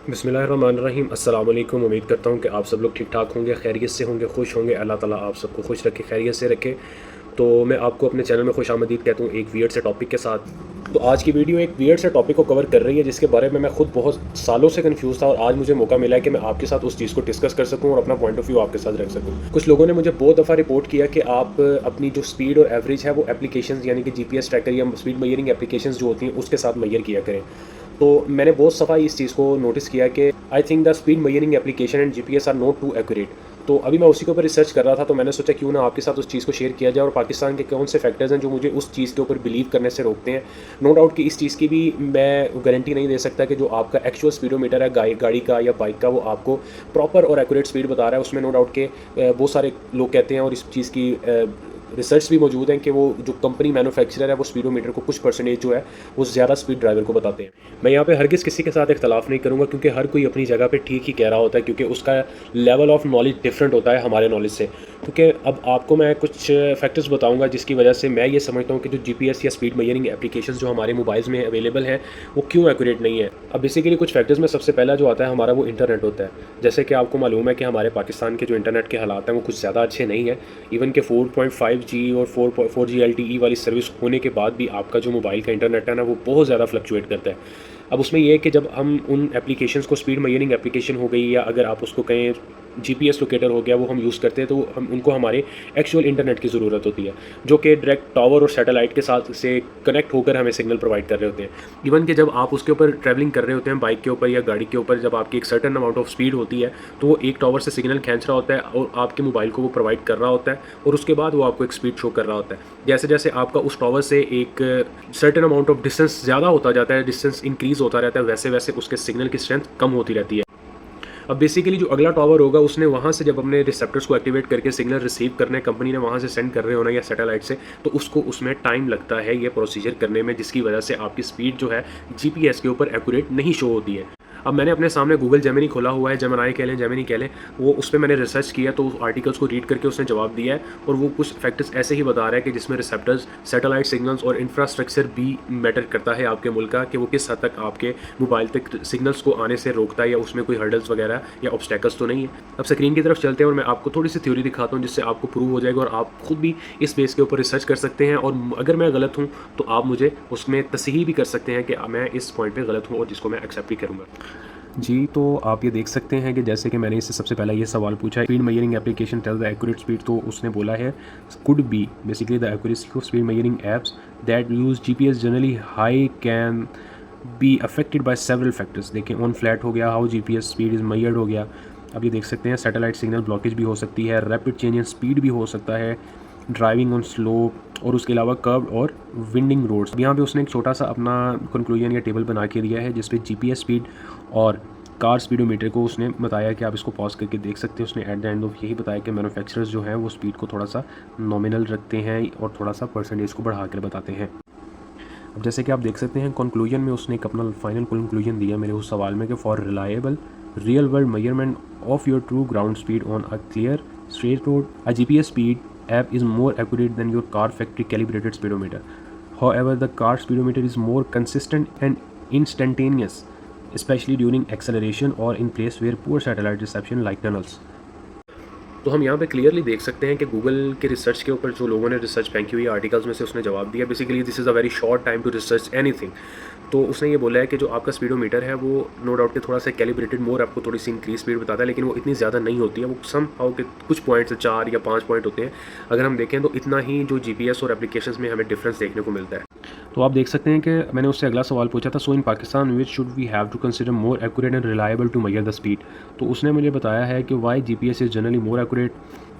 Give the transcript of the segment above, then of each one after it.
बिस्मिल्लाहिर्रहमानिर्रहीम। अस्सलाम वालेकुम। उम्मीद करता हूँ कि आप सब लोग ठीक ठाक होंगे, खैरियत से होंगे, खुश होंगे। अल्लाह ताला आप सबको खुश रखे, खैरियत से रखे। तो मैं आपको अपने चैनल में खुश आमदीद कहता हूँ एक वियर्ड से टॉपिक के साथ। तो आज की वीडियो एक वियर्ड से टॉपिक को कवर कर रही है जिसके बारे में मैं खुद बहुत सालों से कंफ्यूज था, और आज मुझे मौका मिला है कि मैं आपके साथ उस चीज़ को डिस्कस कर सकूं और अपना पॉइंट ऑफ व्यू आपके साथ रख सकूं। कुछ लोगों ने मुझे बहुत दफ़ा रिपोर्ट किया कि आप अपनी जो स्पीड और एवरेज है वो एप्लीकेशंस यानी कि जीपीएस ट्रैकर या स्पीड मेजरिंग एप्लीकेशंस जो होती हैं उसके साथ मेजर किया करें। तो मैंने बहुत सफ़ा इस चीज़ को नोटिस किया कि I think the speed measuring application and GPS are not too accurate. तो अभी मैं उसी के ऊपर रिसर्च कर रहा था, तो मैंने सोचा क्यों ना आपके साथ उस चीज़ को शेयर किया जाए और पाकिस्तान के कौन से फैक्टर्स हैं जो मुझे उस चीज़ के ऊपर बिलीव करने से रोकते हैं। नो डाउट कि इस चीज़ की भी मैं गारंटी नहीं दे सकता कि जो आपका एक्चुअल स्पीडोमीटर है गाड़ी का या बाइक का वो आपको प्रॉपर और एक्यूरेट स्पीड बता रहा है। उसमें नो डाउट के बहुत सारे लोग कहते हैं और इस चीज़ की रिसर्च भी मौजूद है कि वो जो कंपनी मैन्युफैक्चरर है वो स्पीडोमीटर को कुछ परसेंटेज जो है वो ज़्यादा स्पीड ड्राइवर को बताते हैं। मैं यहाँ पे हरगिज़ किसी के साथ इख्तलाफ नहीं करूँगा, क्योंकि हर कोई अपनी जगह पे ठीक ही कह रहा होता है, क्योंकि उसका लेवल ऑफ नॉलेज डिफरेंट होता है हमारे नॉलेज से। क्योंकि अब आपको मैं कुछ फैक्टर्स बताऊँगा जिसकी वजह से मैं ये समझता हूँ कि जो जीपीएस या स्पीड मेजरिंग एप्लीकेशन जो हमारे मोबाइल्स में अवेलेबल हैं वो क्यों एक्यूरेट नहीं है। अब बेसिकली कुछ फैक्टर्स में सबसे पहला जो आता है हमारा वो इंटरनेट होता है। जैसे कि आपको मालूम है कि हमारे पाकिस्तान के जो इंटरनेट के हालात हैं वो कुछ ज़्यादा अच्छे नहीं है। इवन के 4.5G और 4G LTE वाली सर्विस होने के बाद भी आपका जो मोबाइल का इंटरनेट है ना वो बहुत ज़्यादा फ्लक्चुएट करता है। अब उसमें यह है कि जब हम उन एप्लीकेशंस को स्पीड मेजरिंग एप्लीकेशन हो गई या अगर आप उसको कहें जीपीएस लोकेटर हो गया वो हम यूज़ करते हैं, तो हम उनको हमारे एक्चुअल इंटरनेट की ज़रूरत होती है जो कि डायरेक्ट टावर और सैटेलाइट के साथ से कनेक्ट होकर हमें सिग्नल प्रोवाइड कर रहे होते हैं। इवन कि जब आप उसके ऊपर ट्रैवलिंग कर रहे होते हैं बाइक के ऊपर या गाड़ी के ऊपर, जब आपकी एक सर्टन अमाउंट ऑफ स्पीड होती है तो वो एक टावर से सिग्नल खींच रहा होता है और आपके मोबाइल को वो प्रोवाइड कर रहा होता है, और उसके बाद वो आपको एक स्पीड शो कर रहा होता है। जैसे जैसे आपका उस टावर से एक सर्टन अमाउंट ऑफ डिस्टेंस ज़्यादा होता जाता है, डिस्टेंस इंक्रीज़ होता रहता है, वैसे वैसे उसके सिग्नल की स्ट्रेंथ कम होती रहती है। अब बेसिकली जो अगला टावर होगा उसने वहाँ से जब अपने रिसेप्टर्स को एक्टिवेट करके सिग्नल रिसीव करने कंपनी ने वहाँ से सेंड कर रहे होना या सैटेलाइट से, तो उसको उसमें टाइम लगता है ये प्रोसीजर करने में, जिसकी वजह से आपकी स्पीड जो है जीपीएस के ऊपर एक्यूरेट नहीं शो होती है। अब मैंने अपने सामने गूगल जेमिनी खोला हुआ है, जेमिनी कह लें, वो उस पर मैंने रिसर्च किया तो उस आर्टिकल्स को रीड करके उसने जवाब दिया है, और वो कुछ फैक्टर्स ऐसे ही बता रहा है कि जिसमें रिसेप्टर्स, सैटेलाइट सिग्नल्स और इंफ्रास्ट्रक्चर भी मैटर करता है आपके मुल्क का, कि वो किस हद तक आपके मोबाइल तक सिग्नल्स को आने से रोकता है या उसमें कोई हर्डल्स वगैरह या ऑब्स्टेकल्स तो नहीं है। अब स्क्रीन की तरफ चलते हैं और मैं आपको थोड़ी सी थ्योरी दिखाता हूँ जिससे आपको प्रूव हो जाएगा और आप खुद भी इस बेस के ऊपर रिसर्च कर सकते हैं, और अगर मैं गलत हूँ तो आप मुझे उसमें तसहीह भी कर सकते हैं कि मैं इस पॉइंट पर गलत हूँ और जिसको मैं एक्सेप्ट भी करूँगा। जी, तो आप ये देख सकते हैं कि जैसे कि मैंने इससे सबसे पहला ये सवाल पूछा है, speed measuring application tell the accurate speed, तो उसने बोला है could be basically the accuracy of speed measuring apps that use GPS generally high can be affected by several factors. देखें, ऑन फ्लैट हो गया, how GPS speed is measured हो गया। अब ये देख सकते हैं सैटेलाइट सिग्नल ब्लॉकेज भी हो सकती है, रैपिड चेंज इन स्पीड भी हो सकता है, ड्राइविंग ऑन स्लोप, और उसके अलावा कर्व और विंडिंग रोड्स। यहाँ पे उसने एक छोटा सा अपना कंक्लूजन या टेबल बना के दिया है जिसपे जीपीएस स्पीड और कार स्पीडोमीटर को उसने बताया कि आप इसको पॉज करके देख सकते हैं। उसने एट द एंड ऑफ यही बताया कि मैन्युफैक्चरर्स जो हैं वो स्पीड को थोड़ा सा नॉमिनल रखते हैं और थोड़ा सा परसेंटेज को बढ़ा कर बताते हैं। अब जैसे कि आप देख सकते हैं कंक्लूजन में उसने एक अपना फाइनल कंक्लूजन दिया मेरे उस सवाल में कि for reliable real world measurement of your true ground speed on a clear straight road a GPS speed app is more accurate than your car factory calibrated speedometer. However, the car speedometer is more consistent and instantaneous, especially during acceleration or in place where poor satellite reception like tunnels. तो हम यहाँ पे clearly देख सकते हैं कि Google के research के ऊपर जो लोगों ने रिसर्च फेंकी हुई आर्टिकल्स में से उसने जवाब दिया। Basically this is a very short time to research anything. तो उसने ये बोला है कि जो आपका स्पीडोमीटर है वो नो डाउट के थोड़ा सा कैलिब्रेटेड मोर आपको थोड़ी सी इंक्रीज स्पीड बताता है, लेकिन वो इतनी ज़्यादा नहीं होती है। वो सम हाउ के कुछ पॉइंट्स 4 या 5 पॉइंट होते हैं, अगर हम देखें तो इतना ही जो जीपीएस और एप्लीकेशंस में हमें डिफरेंस देखने को मिलता है। तो आप देख सकते हैं कि मैंने उससे अगला सवाल पूछा था, so in Pakistan which should we have to consider more accurate and reliable to measure the speed. तो उसने मुझे बताया है कि why GPS is generally more accurate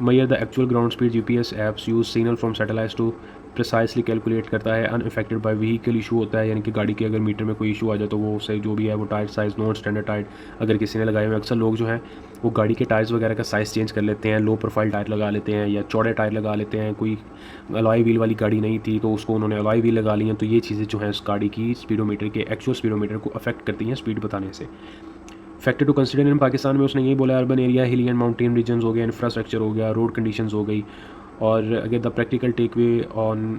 measure the actual ground speed. GPS apps use signal from satellites to precisely calculate करता है। Unaffected bye vehicle issue होता है, यानी कि गाड़ी के अगर मीटर में कोई इशू आ जाए तो वो उससे जो भी है वो tyre size non standard tyre अगर किसी ने लगाए हुए, अक्सर लोग जो हैं वो गाड़ी के टायर्स वगैरह का साइज़ चेंज कर लेते हैं, लो प्रोफाइल टायर लगा लेते हैं या चौड़े टायर लगा लेते हैं। कोई अलॉय व्हील वाली गाड़ी नहीं थी तो उसको उन्होंने अलॉय व्हील लगा ली हैं। तो ये चीज़ें जो हैं उस गाड़ी की स्पीडोमीटर के एक्चुअल स्पीडोमीटर को अफेक्ट करती हैं स्पीड बताने से। Factor to consider in Pakistan में उसने यही बोला, urban area, hilly and mountain regions हो गया, इंफ्रास्ट्रक्चर हो गया, रोड कंडीशंस हो गई, और अगर the practical takeaway on